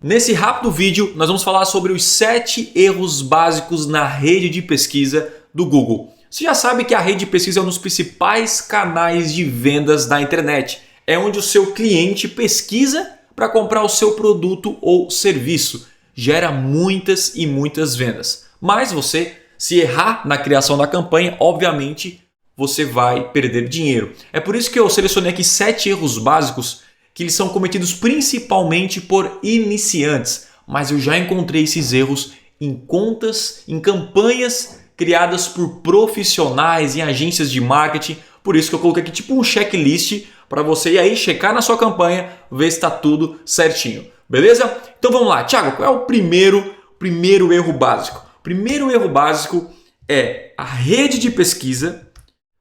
Nesse rápido vídeo, nós vamos falar sobre os 7 erros básicos na rede de pesquisa do Google. Você já sabe que a rede de pesquisa é um dos principais canais de vendas da internet. É onde o seu cliente pesquisa para comprar o seu produto ou serviço. Gera muitas e muitas vendas. Mas você, se errar na criação da campanha, obviamente você vai perder dinheiro. É por isso que eu selecionei aqui 7 erros básicos que eles são cometidos principalmente por iniciantes. Mas eu já encontrei esses erros em contas, em campanhas criadas por profissionais em agências de marketing. Por isso que eu coloquei aqui tipo um checklist para você ir aí checar na sua campanha, ver se está tudo certinho. Beleza? Então vamos lá. Thiago, qual é o primeiro erro básico? O primeiro erro básico é a rede de pesquisa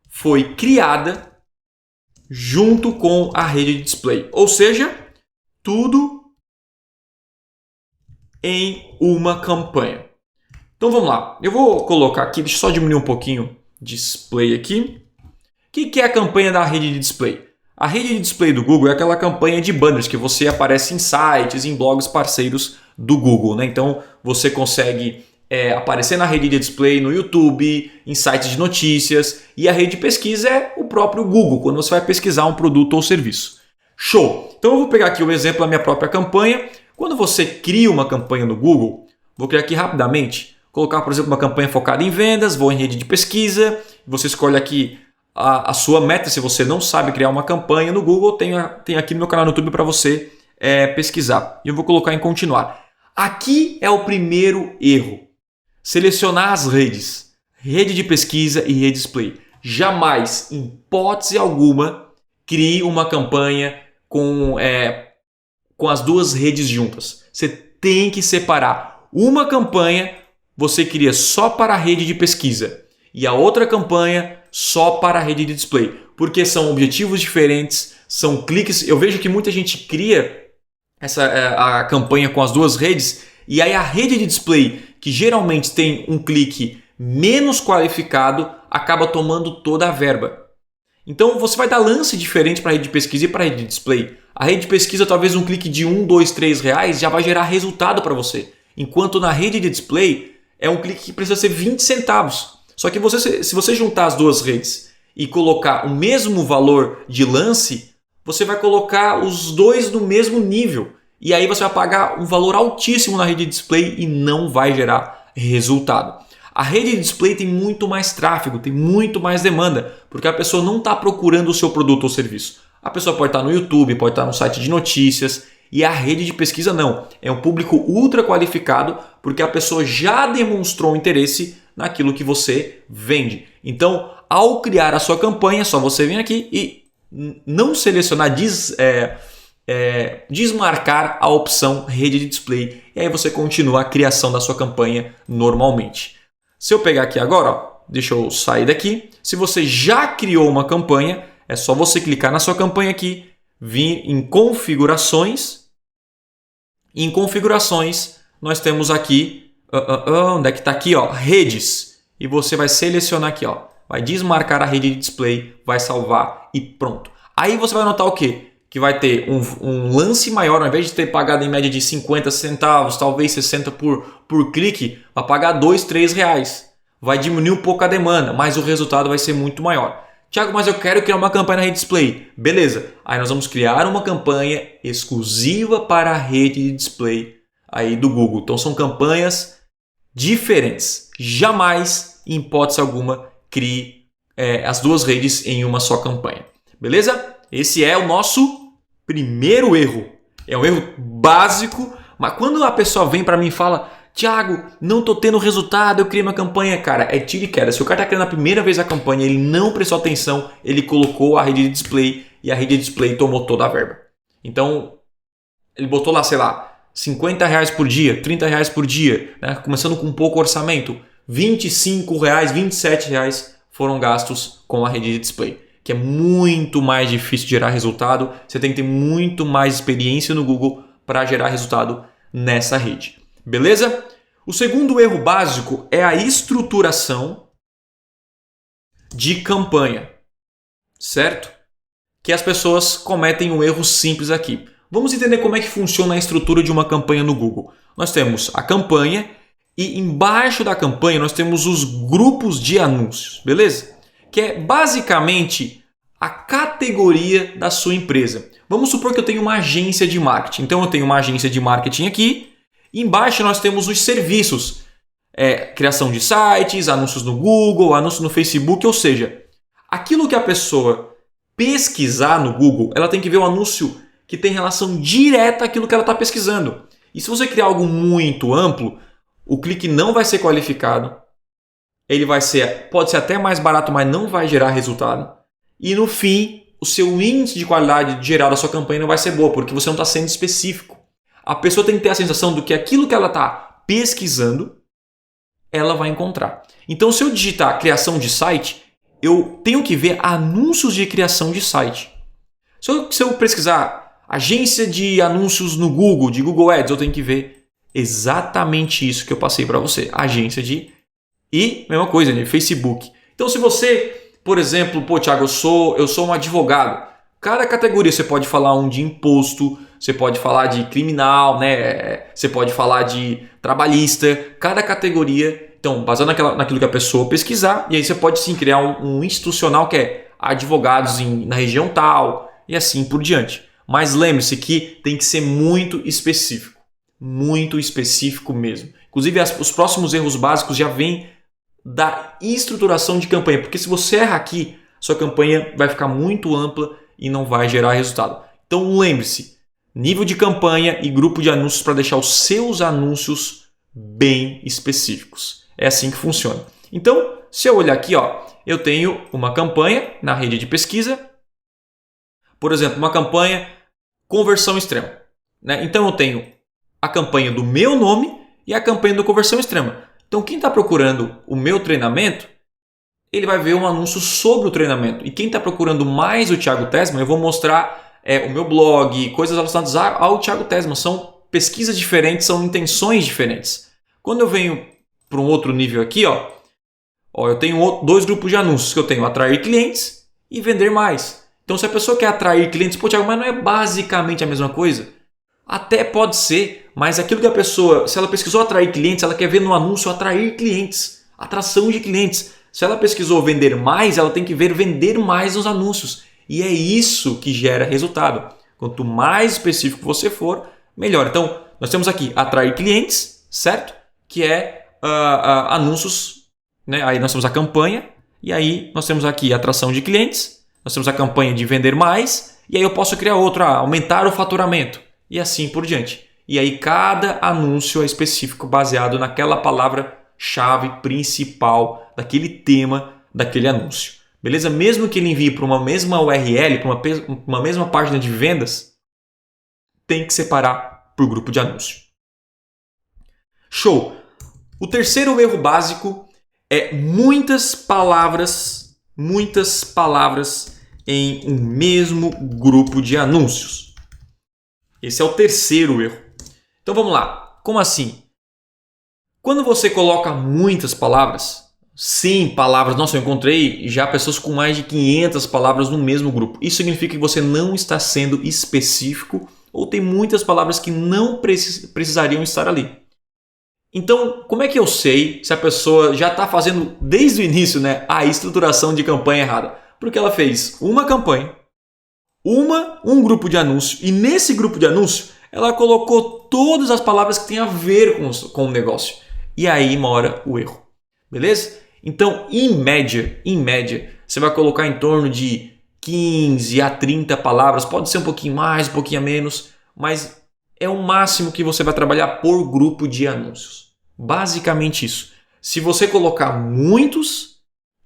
foi criada junto com a rede de display. Ou seja, tudo em uma campanha. Então vamos lá. Eu vou colocar aqui, deixa eu só diminuir um pouquinho display aqui. O que é a campanha da rede de display? A rede de display do Google é aquela campanha de banners que você aparece em sites, em blogs parceiros do Google, né? Então você consegue aparecer na rede de display no YouTube, em sites de notícias, e a rede de pesquisa é o próprio Google, quando você vai pesquisar um produto ou serviço. Show! Então eu vou pegar aqui o exemplo da minha própria campanha. Quando você cria uma campanha no Google, vou criar aqui rapidamente, colocar, por exemplo, uma campanha focada em vendas, vou em rede de pesquisa, você escolhe aqui a sua meta. Se você não sabe criar uma campanha no Google, tem aqui no meu canal no YouTube para você pesquisar. E eu vou colocar em continuar. Aqui é o primeiro erro. Selecionar as redes, rede de pesquisa e rede display. Jamais, em hipótese alguma, crie uma campanha com as duas redes juntas. Você tem que separar. Uma campanha você cria só para a rede de pesquisa e a outra campanha só para a rede de display. Porque são objetivos diferentes, são cliques. Eu vejo que muita gente cria a campanha com as duas redes e aí a rede de display, que geralmente tem um clique menos qualificado, acaba tomando toda a verba. Então você vai dar lance diferente para a rede de pesquisa e para a rede de display. A rede de pesquisa, talvez um clique de 1, 2, 3 reais já vai gerar resultado para você. Enquanto na rede de display é um clique que precisa ser 20 centavos. Só que se você juntar as duas redes e colocar o mesmo valor de lance, você vai colocar os dois no mesmo nível. E aí você vai pagar um valor altíssimo na rede de display e não vai gerar resultado. A rede de display tem muito mais tráfego, tem muito mais demanda, porque a pessoa não está procurando o seu produto ou serviço. A pessoa pode estar no YouTube, pode estar no site de notícias, e a rede de pesquisa não. É um público ultra qualificado, porque a pessoa já demonstrou interesse naquilo que você vende. Então, ao criar a sua campanha, só você vem aqui e não selecionar, desmarcar a opção rede de display, e aí você continua a criação da sua campanha normalmente. Se eu pegar aqui agora, ó, deixa eu sair daqui. Se você já criou uma campanha, é só você clicar na sua campanha aqui, vir em configurações. Em configurações, nós temos aqui, onde é que está aqui, ó, redes. E você vai selecionar aqui, ó, vai desmarcar a rede de display, vai salvar e pronto. Aí você vai notar o quê? Que vai ter um lance maior, ao invés de ter pagado em média de 50 centavos, talvez 60 por clique, vai pagar 2, 3 reais. Vai diminuir um pouco a demanda, mas o resultado vai ser muito maior. Thiago, mas eu quero criar uma campanha na rede display. Beleza, aí nós vamos criar uma campanha exclusiva para a rede de display aí do Google. Então são campanhas diferentes. Jamais, em hipótese alguma, crie as duas redes em uma só campanha. Beleza? Esse é o nosso primeiro erro. É um erro básico, mas quando a pessoa vem para mim e fala: Thiago, não estou tendo resultado, eu criei uma campanha, cara, é tiro e queda. Se o cara está criando a primeira vez a campanha, ele não prestou atenção, ele colocou a rede de display e a rede de display tomou toda a verba. Então, ele botou lá, sei lá, 50 reais por dia, 30 reais por dia, né? Começando com pouco orçamento, 25 reais, 27 reais foram gastos com a rede de display, que é muito mais difícil de gerar resultado. Você tem que ter muito mais experiência no Google para gerar resultado nessa rede. Beleza? O segundo erro básico é a estruturação de campanha, certo? Que as pessoas cometem um erro simples aqui. Vamos entender como é que funciona a estrutura de uma campanha no Google. Nós temos a campanha e embaixo da campanha nós temos os grupos de anúncios, beleza? Que é basicamente a categoria da sua empresa. Vamos supor que eu tenho uma agência de marketing. Então eu tenho uma agência de marketing aqui. Embaixo nós temos os serviços. Criação de sites, anúncios no Google, anúncios no Facebook. Ou seja, aquilo que a pessoa pesquisar no Google, ela tem que ver um anúncio que tem relação direta àquilo que ela está pesquisando. E se você criar algo muito amplo, o clique não vai ser qualificado. Ele pode ser até mais barato, mas não vai gerar resultado. E no fim, o seu índice de qualidade geral da sua campanha não vai ser boa, porque você não está sendo específico. A pessoa tem que ter a sensação de que aquilo que ela está pesquisando, ela vai encontrar. Então, se eu digitar criação de site, eu tenho que ver anúncios de criação de site. Se eu pesquisar agência de anúncios no Google, de Google Ads, eu tenho que ver exatamente isso que eu passei para você. Agência de... E, mesma coisa, de Facebook. Então, se você, por exemplo, Thiago, eu sou um advogado. Cada categoria você pode falar de imposto, você pode falar de criminal, né? Você pode falar de trabalhista. Cada categoria, então, baseado naquilo que a pessoa pesquisar, e aí você pode sim criar um institucional que é advogados na região tal e assim por diante. Mas lembre-se que tem que ser muito específico mesmo. Inclusive, os próximos erros básicos já vêm da estruturação de campanha, porque se você errar aqui, sua campanha vai ficar muito ampla e não vai gerar resultado. Então lembre-se, nível de campanha e grupo de anúncios para deixar os seus anúncios bem específicos. É assim que funciona. Então, se eu olhar aqui, eu tenho uma campanha na rede de pesquisa, por exemplo, uma campanha conversão extrema, né? Então eu tenho a campanha do meu nome e a campanha do conversão extrema. Então, quem está procurando o meu treinamento, ele vai ver um anúncio sobre o treinamento. E quem está procurando mais o Thiago Tessmann, eu vou mostrar o meu blog, coisas relacionadas ao Thiago Tessmann. São pesquisas diferentes, são intenções diferentes. Quando eu venho para um outro nível aqui, eu tenho dois grupos de anúncios, que eu tenho atrair clientes e vender mais. Então, se a pessoa quer atrair clientes, Thiago, mas não é basicamente a mesma coisa? Até pode ser, mas aquilo que a pessoa, se ela pesquisou atrair clientes, ela quer ver no anúncio atrair clientes, atração de clientes. Se ela pesquisou vender mais, ela tem que ver vender mais nos anúncios. E é isso que gera resultado. Quanto mais específico você for, melhor. Então, nós temos aqui atrair clientes, certo? Que é anúncios, né? Aí nós temos a campanha, e aí nós temos aqui atração de clientes, nós temos a campanha de vender mais, e aí eu posso criar outra, aumentar o faturamento. E assim por diante. E aí cada anúncio é específico baseado naquela palavra-chave principal daquele tema daquele anúncio. Beleza? Mesmo que ele envie para uma mesma URL, para uma mesma página de vendas, tem que separar por grupo de anúncio. Show! O terceiro erro básico é muitas palavras em um mesmo grupo de anúncios. Esse é o terceiro erro. Então vamos lá. Como assim? Quando você coloca muitas palavras, 100 palavras, nossa, eu encontrei já pessoas com mais de 500 palavras no mesmo grupo. Isso significa que você não está sendo específico ou tem muitas palavras que não precisariam estar ali. Então, como é que eu sei se a pessoa já está fazendo desde o início, né, a estruturação de campanha errada? Porque ela fez uma campanha, um grupo de anúncio, e nesse grupo de anúncio ela colocou todas as palavras que têm a ver com o negócio. E aí mora o erro. Beleza? Então, em média, você vai colocar em torno de 15 a 30 palavras. Pode ser um pouquinho mais, um pouquinho menos, mas é o máximo que você vai trabalhar por grupo de anúncios. Basicamente isso. Se você colocar muitos,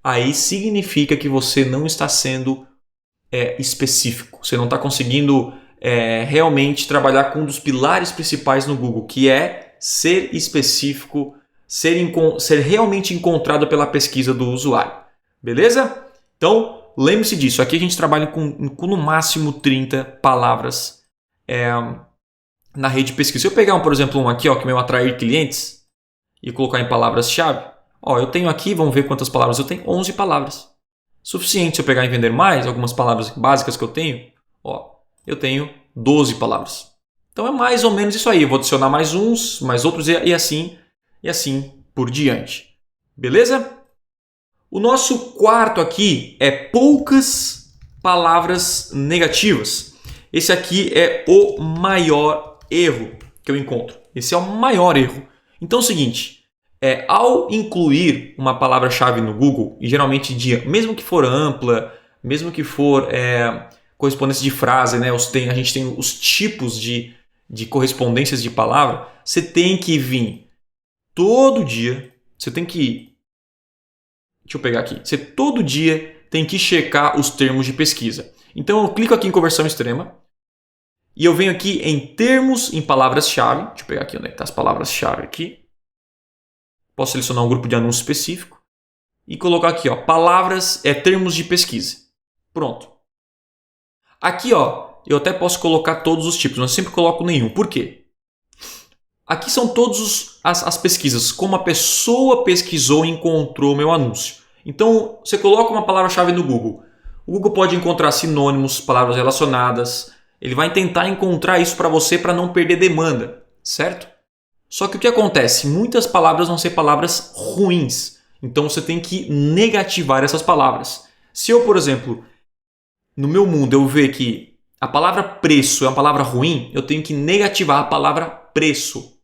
aí significa que você não está sendo específico. Você não está conseguindo realmente trabalhar com um dos pilares principais no Google, que é ser específico, ser realmente encontrado pela pesquisa do usuário. Beleza? Então, lembre-se disso. Aqui a gente trabalha com no máximo 30 palavras na rede de pesquisa. Se eu pegar, por exemplo, aqui, que é o atrair clientes, e colocar em palavras-chave, eu tenho aqui, vamos ver quantas palavras eu tenho, 11 palavras. Suficiente se eu pegar e vender mais, algumas palavras básicas que eu tenho, eu tenho 12 palavras. Então é mais ou menos isso aí. Eu vou adicionar mais uns, mais outros e assim por diante. Beleza? O nosso quarto aqui é poucas palavras negativas. Esse aqui é o maior erro que eu encontro. Esse é o maior erro. Então é o seguinte, ao incluir uma palavra-chave no Google, e geralmente mesmo que for ampla, mesmo que for correspondência de frase, né? A gente tem os tipos de correspondências de palavra, você tem que vir todo dia, você tem que... Deixa eu pegar aqui. Você todo dia tem que checar os termos de pesquisa. Então eu clico aqui em conversão extrema e eu venho aqui em termos, em palavras-chave. Deixa eu pegar aqui onde está as palavras-chave aqui. Posso selecionar um grupo de anúncio específico e colocar aqui, ó, palavras, termos de pesquisa. Pronto. Aqui, ó, eu até posso colocar todos os tipos, mas eu sempre coloco nenhum. Por quê? Aqui são todas as pesquisas, como a pessoa pesquisou e encontrou o meu anúncio. Então, você coloca uma palavra-chave no Google. O Google pode encontrar sinônimos, palavras relacionadas. Ele vai tentar encontrar isso para você para não perder demanda, certo? Só que o que acontece? Muitas palavras vão ser palavras ruins. Então, você tem que negativar essas palavras. Se eu, por exemplo, no meu mundo eu ver que a palavra preço é uma palavra ruim, eu tenho que negativar a palavra preço.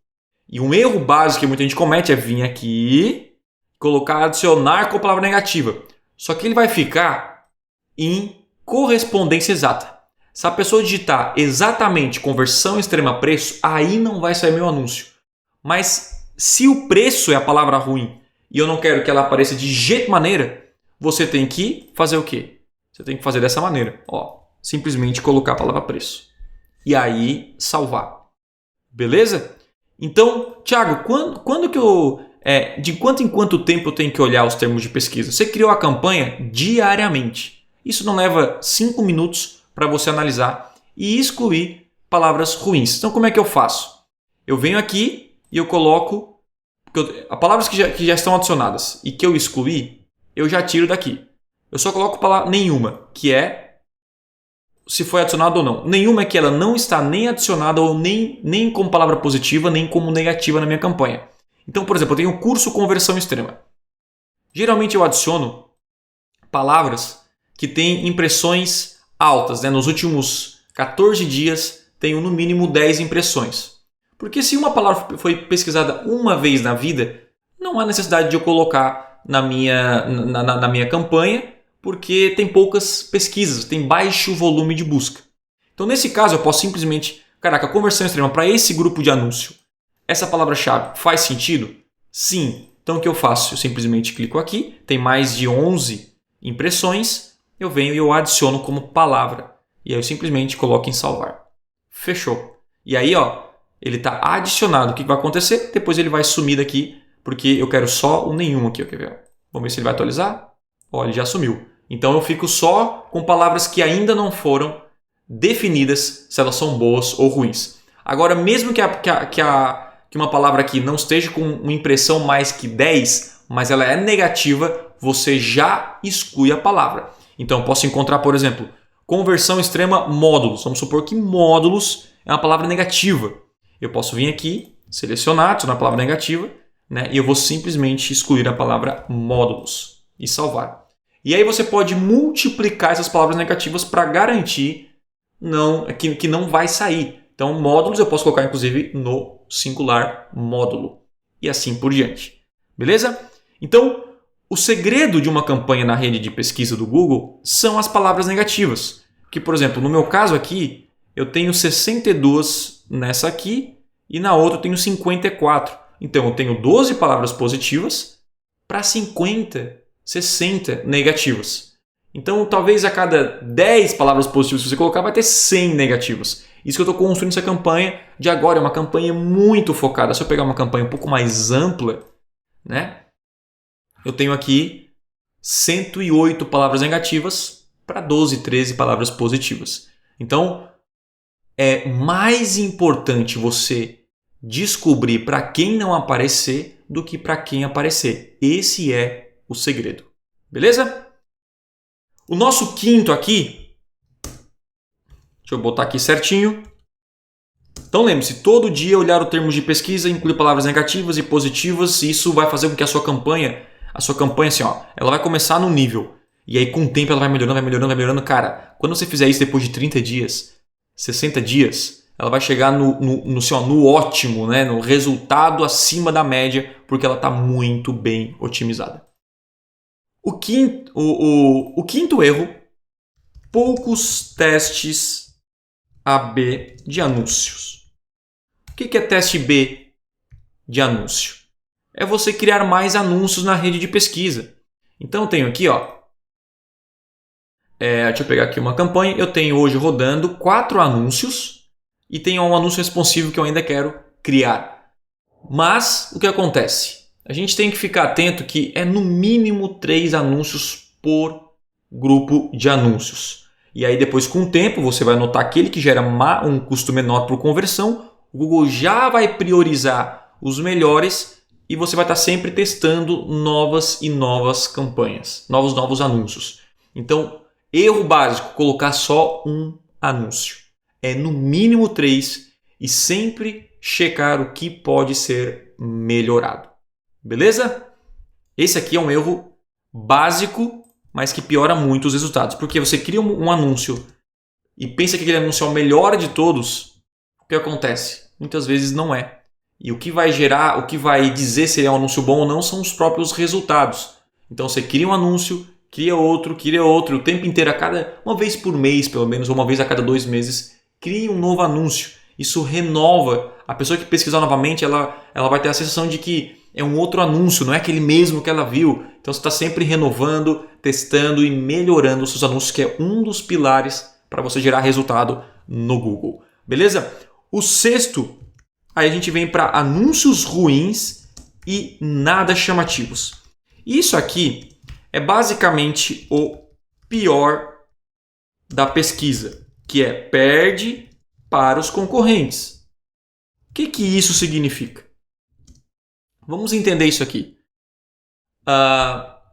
E um erro básico que muita gente comete é vir aqui, colocar adicionar com a palavra negativa. Só que ele vai ficar em correspondência exata. Se a pessoa digitar exatamente conversão extrema preço, aí não vai sair meu anúncio. Mas se o preço é a palavra ruim e eu não quero que ela apareça de jeito maneira, você tem que fazer o quê? Você tem que fazer dessa maneira. Ó, simplesmente colocar a palavra preço. E aí salvar. Beleza? Então, Thiago, quando que eu... de quanto em quanto tempo eu tenho que olhar os termos de pesquisa? Você criou a campanha diariamente. Isso não leva 5 minutos para você analisar e excluir palavras ruins. Então, como é que eu faço? Eu venho aqui e eu coloco... As palavras que já estão adicionadas e que eu excluí, eu já tiro daqui. Eu só coloco palavra nenhuma, que é se foi adicionado ou não. Nenhuma é que ela não está nem adicionada ou nem como palavra positiva, nem como negativa na minha campanha. Então, por exemplo, eu tenho o curso Conversão Extrema. Geralmente eu adiciono palavras que têm impressões altas. Né? Nos últimos 14 dias, tenho no mínimo 10 impressões. Porque se uma palavra foi pesquisada uma vez na vida, não há necessidade de eu colocar na minha campanha, porque tem poucas pesquisas, tem baixo volume de busca. Então, nesse caso, eu posso simplesmente... Caraca, conversão extrema para esse grupo de anúncio. Essa palavra-chave faz sentido? Sim. Então, o que eu faço? Eu simplesmente clico aqui, tem mais de 11 impressões, eu venho e eu adiciono como palavra. E aí eu simplesmente coloco em salvar. Fechou. E aí, ó, ele está adicionado. O que vai acontecer? Depois ele vai sumir daqui, porque eu quero só o nenhum aqui. Quer ver? Vamos ver se ele vai atualizar. Ó, ele já sumiu. Então eu fico só com palavras que ainda não foram definidas se elas são boas ou ruins. Agora, mesmo que uma palavra aqui não esteja com uma impressão mais que 10, mas ela é negativa, você já exclui a palavra. Então eu posso encontrar, por exemplo, conversão extrema módulos. Vamos supor que módulos é uma palavra negativa. Eu posso vir aqui, selecionar, adicionar a palavra negativa, né? E eu vou simplesmente excluir a palavra módulos e salvar. E aí você pode multiplicar essas palavras negativas para garantir que não vai sair. Então, módulos eu posso colocar inclusive no singular módulo. E assim por diante. Beleza? Então, o segredo de uma campanha na rede de pesquisa do Google são as palavras negativas. Que, por exemplo, no meu caso aqui, eu tenho 62 nessa aqui e na outra eu tenho 54. Então, eu tenho 12 palavras positivas para 50 60 negativas. Então, talvez a cada 10 palavras positivas que você colocar, vai ter 100 negativas. Isso que eu estou construindo essa campanha de agora. É uma campanha muito focada. Se eu pegar uma campanha um pouco mais ampla, né? Eu tenho aqui 108 palavras negativas para 12, 13 palavras positivas. Então, é mais importante você descobrir para quem não aparecer do que para quem aparecer. Esse é o segredo. Beleza? O nosso quinto aqui Deixa eu botar aqui certinho. Então lembre-se, todo dia olhar o termo de pesquisa, incluir palavras negativas e positivas, e isso vai fazer com que a sua campanha assim, ó, ela vai começar num nível. E aí com o tempo ela vai melhorando, vai melhorando, vai melhorando. Cara, quando você fizer isso depois de 30 dias, 60 dias, ela vai chegar no ótimo, né? No resultado acima da média, porque ela está muito bem otimizada. O quinto erro, poucos testes AB de anúncios. O que é teste B de anúncio? É você criar mais anúncios na rede de pesquisa. Então eu tenho aqui, ó, deixa eu pegar aqui uma campanha. Eu tenho hoje rodando 4 anúncios e tenho um anúncio responsivo que eu ainda quero criar. Mas o que acontece? A gente tem que ficar atento que é no mínimo 3 anúncios por grupo de anúncios. E aí depois com o tempo você vai notar aquele que gera um custo menor por conversão. O Google já vai priorizar os melhores e você vai estar sempre testando novas campanhas, novos anúncios. Então, erro básico, colocar só um anúncio. É no mínimo 3 e sempre checar o que pode ser melhorado. Beleza? Esse aqui é um erro básico, mas que piora muito os resultados. Porque você cria um anúncio e pensa que aquele anúncio é o melhor de todos, o que acontece? Muitas vezes não é. E o que vai gerar, o que vai dizer se ele é um anúncio bom ou não são os próprios resultados. Então você cria um anúncio, cria outro, o tempo inteiro, uma vez por mês pelo menos, ou uma vez a cada 2 meses, cria um novo anúncio. Isso renova. A pessoa que pesquisar novamente, ela vai ter a sensação de que é um outro anúncio, não é aquele mesmo que ela viu. Então você está sempre renovando, testando e melhorando os seus anúncios, que é um dos pilares para você gerar resultado no Google. Beleza? O sexto, aí a gente vem para anúncios ruins e nada chamativos. Isso aqui é basicamente o pior da pesquisa, que é perde para os concorrentes. O que isso significa? Vamos entender isso aqui.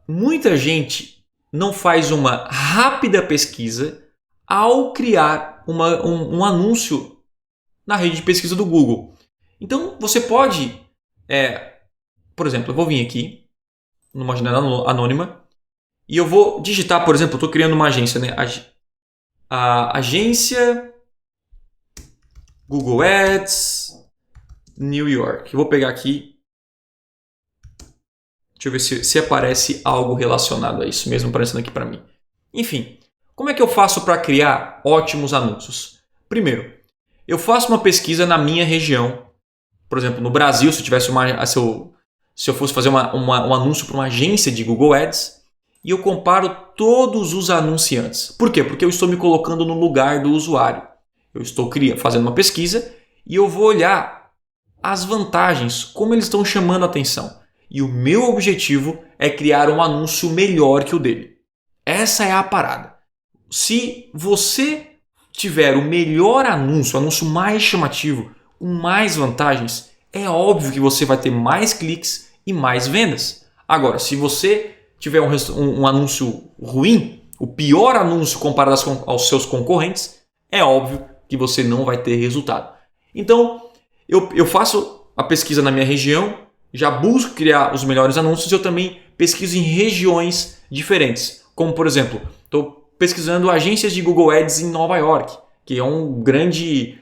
Muita gente não faz uma rápida pesquisa ao criar um anúncio na rede de pesquisa do Google. Então você pode, por exemplo, eu vou vir aqui numa janela anônima e eu vou digitar, por exemplo, eu estou criando uma agência, né? A agência Google Ads New York. Eu vou pegar aqui. Deixa eu ver se aparece algo relacionado a isso, mesmo aparecendo aqui para mim. Enfim, como é que eu faço para criar ótimos anúncios? Primeiro, eu faço uma pesquisa na minha região. Por exemplo, no Brasil, se eu fosse fazer um anúncio para uma agência de Google Ads, e eu comparo todos os anunciantes. Por quê? Porque eu estou me colocando no lugar do usuário. Eu estou fazendo uma pesquisa e eu vou olhar as vantagens, como eles estão chamando a atenção. E o meu objetivo é criar um anúncio melhor que o dele. Essa é a parada. Se você tiver o melhor anúncio, o anúncio mais chamativo, com mais vantagens, é óbvio que você vai ter mais cliques e mais vendas. Agora, se você tiver um anúncio ruim, o pior anúncio comparado aos seus concorrentes, é óbvio que você não vai ter resultado. Então, eu faço a pesquisa na minha região, já busco criar os melhores anúncios e eu também pesquiso em regiões diferentes. Como, por exemplo, estou pesquisando agências de Google Ads em Nova York, que é um grande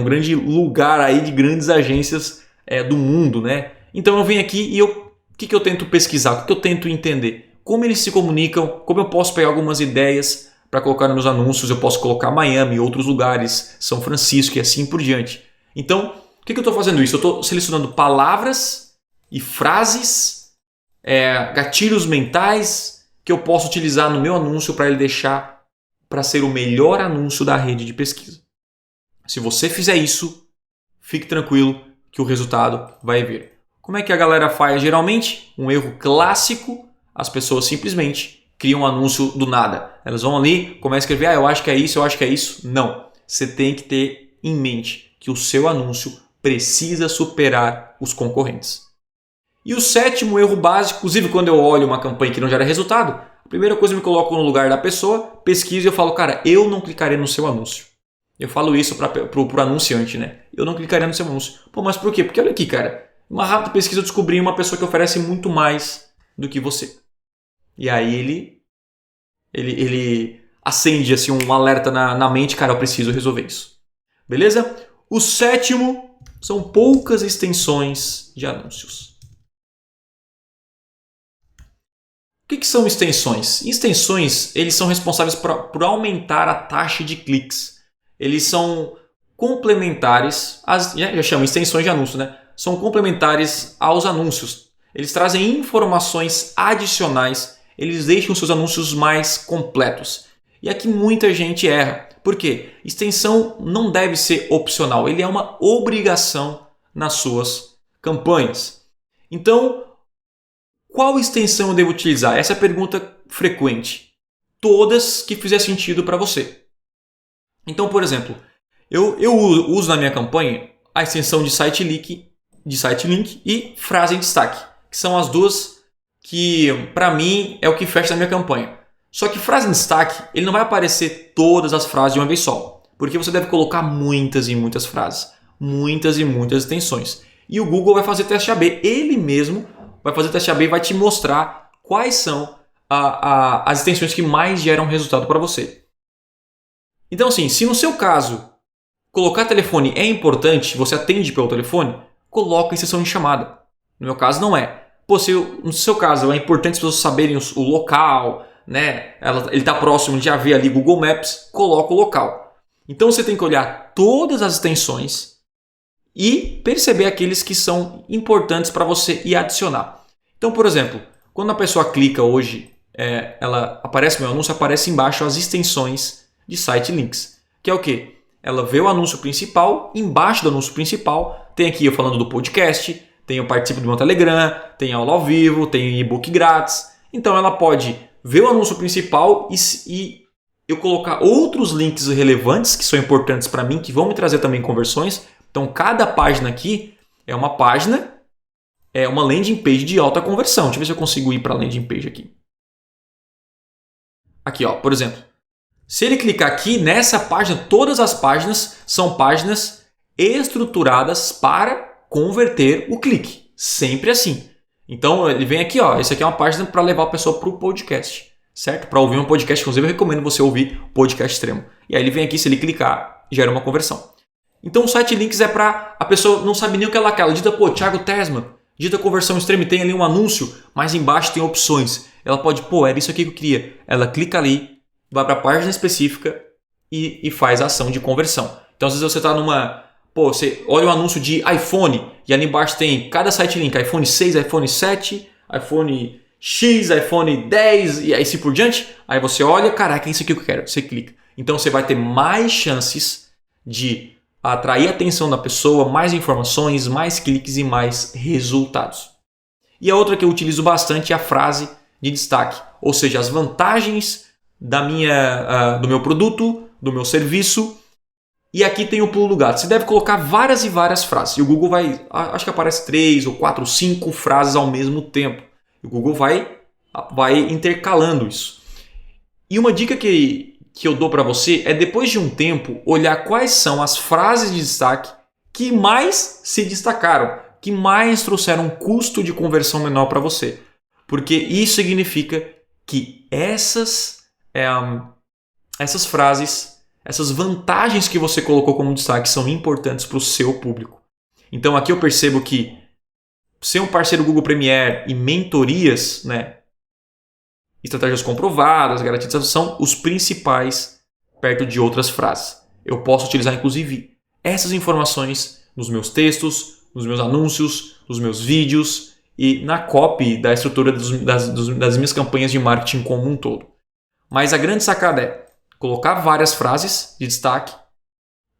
grande lugar aí de grandes agências do mundo, né? Então eu venho aqui e o que eu tento pesquisar, o que eu tento entender? Como eles se comunicam, como eu posso pegar algumas ideias para colocar nos meus anúncios, eu posso colocar Miami, outros lugares, São Francisco e assim por diante. Então, o que eu estou fazendo isso? Eu estou selecionando palavras e frases, gatilhos mentais que eu posso utilizar no meu anúncio para ele deixar para ser o melhor anúncio da rede de pesquisa. Se você fizer isso, fique tranquilo que o resultado vai vir. Como é que a galera faz geralmente? Um erro clássico, as pessoas simplesmente criam um anúncio do nada. Elas vão ali, começam a escrever, eu acho que é isso, eu acho que é isso. Não, você tem que ter em mente que o seu anúncio precisa superar os concorrentes. E o sétimo erro básico, inclusive quando eu olho uma campanha que não gera resultado, a primeira coisa eu me coloco no lugar da pessoa, pesquiso e eu falo, cara, eu não clicarei no seu anúncio. Eu falo isso para o anunciante, né? Eu não clicaria no seu anúncio. Pô, mas por quê? Porque olha aqui, cara. Uma rápida pesquisa eu descobri uma pessoa que oferece muito mais do que você. E aí ele acende assim, um alerta na mente, cara, eu preciso resolver isso. Beleza? O sétimo são poucas extensões de anúncios. O que são extensões? Extensões, eles são responsáveis por aumentar a taxa de cliques. Eles são complementares, já chamam extensões de anúncio, né? São complementares aos anúncios. Eles trazem informações adicionais, eles deixam seus anúncios mais completos. E aqui muita gente erra. Por quê? Extensão não deve ser opcional, ele é uma obrigação nas suas campanhas. Então, qual extensão eu devo utilizar? Essa é a pergunta frequente. Todas que fizer sentido para você. Então, por exemplo, eu uso na minha campanha a extensão de site link e frase em destaque, que são as duas que, para mim, é o que fecha na minha campanha. Só que frase em destaque, ele não vai aparecer todas as frases de uma vez só, porque você deve colocar muitas e muitas frases, muitas e muitas extensões. E o Google vai fazer teste AB, ele mesmo vai fazer teste AB e vai te mostrar quais são as extensões que mais geram resultado para você. Então, assim, se no seu caso colocar telefone é importante, você atende pelo telefone, coloca a extensão de chamada. No meu caso, não é. Pô, se no seu caso é importante as pessoas saberem o local, né? Ele está próximo, já vê ali Google Maps, coloca o local. Então você tem que olhar todas as extensões e perceber aqueles que são importantes para você e adicionar. Então, por exemplo, quando a pessoa clica hoje, ela aparece meu anúncio, aparece embaixo as extensões de site links, que é o quê? Ela vê o anúncio principal, embaixo do anúncio principal tem aqui eu falando do podcast, tem eu participo do meu Telegram, tem aula ao vivo, tem e-book grátis. Então ela pode ver o anúncio principal e eu colocar outros links relevantes que são importantes para mim, que vão me trazer também conversões. Então cada página aqui é uma página, é uma landing page de alta conversão. Deixa eu ver se eu consigo ir para a landing page aqui. Aqui, ó, por exemplo. Se ele clicar aqui nessa página, todas as páginas são páginas estruturadas para converter o clique. Sempre assim. Então ele vem aqui, ó, esse aqui é uma página para levar a pessoa para o podcast, certo? Para ouvir um podcast, inclusive eu recomendo você ouvir podcast extremo. E aí ele vem aqui, se ele clicar, gera uma conversão. Então o site links é para a pessoa não sabe nem o que ela quer. Ela digita, pô, Thiago Tesman, digita conversão extrema e tem ali um anúncio, mas embaixo tem opções. Ela pode, pô, era isso aqui que eu queria. Ela clica ali, vai para a página específica e faz a ação de conversão. Então às vezes você está numa... Pô, você olha o anúncio de iPhone e ali embaixo tem cada site link, iPhone 6, iPhone 7, iPhone X, iPhone 10 e assim por diante. Aí você olha, caraca, é isso aqui que eu quero. Você clica. Então você vai ter mais chances de atrair a atenção da pessoa, mais informações, mais cliques e mais resultados. E a outra que eu utilizo bastante é a frase de destaque, ou seja, as vantagens do meu produto, do meu serviço. E aqui tem o pulo do gato. Você deve colocar várias e várias frases. E o Google vai... Acho que aparece 3 ou 4 ou 5 frases ao mesmo tempo. E o Google vai intercalando isso. E uma dica que eu dou para você é, depois de um tempo, olhar quais são as frases de destaque que mais se destacaram, que mais trouxeram um custo de conversão menor para você. Porque isso significa que essas frases... Essas vantagens que você colocou como destaque são importantes para o seu público. Então aqui eu percebo que ser um parceiro Google Premier e mentorias, né, estratégias comprovadas, garantidas, são os principais perto de outras frases. Eu posso utilizar inclusive essas informações nos meus textos, nos meus anúncios, nos meus vídeos e na copy da estrutura das minhas campanhas de marketing como um todo. Mas a grande sacada é colocar várias frases de destaque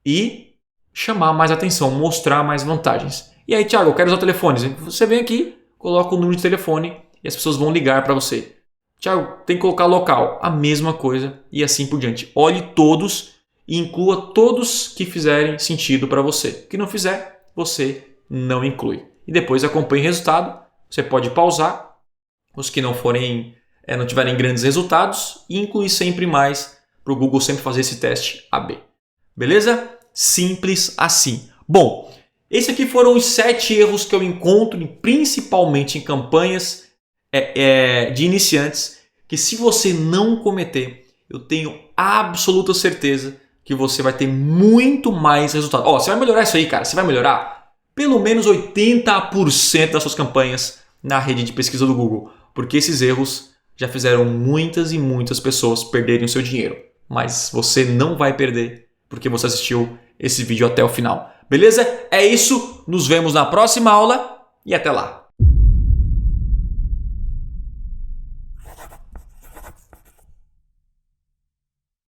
e chamar mais atenção, mostrar mais vantagens. E aí, Thiago, eu quero usar telefones. Você vem aqui, coloca o número de telefone e as pessoas vão ligar para você. Thiago, tem que colocar local. A mesma coisa e assim por diante. Olhe todos e inclua todos que fizerem sentido para você. O que não fizer, você não inclui. E depois acompanhe o resultado. Você pode pausar os que não tiverem grandes resultados e incluir sempre mais para o Google sempre fazer esse teste AB. Beleza? Simples assim. Bom, esses aqui foram os 7 erros que eu encontro principalmente em campanhas de iniciantes, que se você não cometer, eu tenho absoluta certeza que você vai ter muito mais resultado. Você vai melhorar isso aí, cara. Você vai melhorar pelo menos 80% das suas campanhas na rede de pesquisa do Google, porque esses erros já fizeram muitas e muitas pessoas perderem o seu dinheiro. Mas você não vai perder porque você assistiu esse vídeo até o final. Beleza? É isso. Nos vemos na próxima aula e até lá.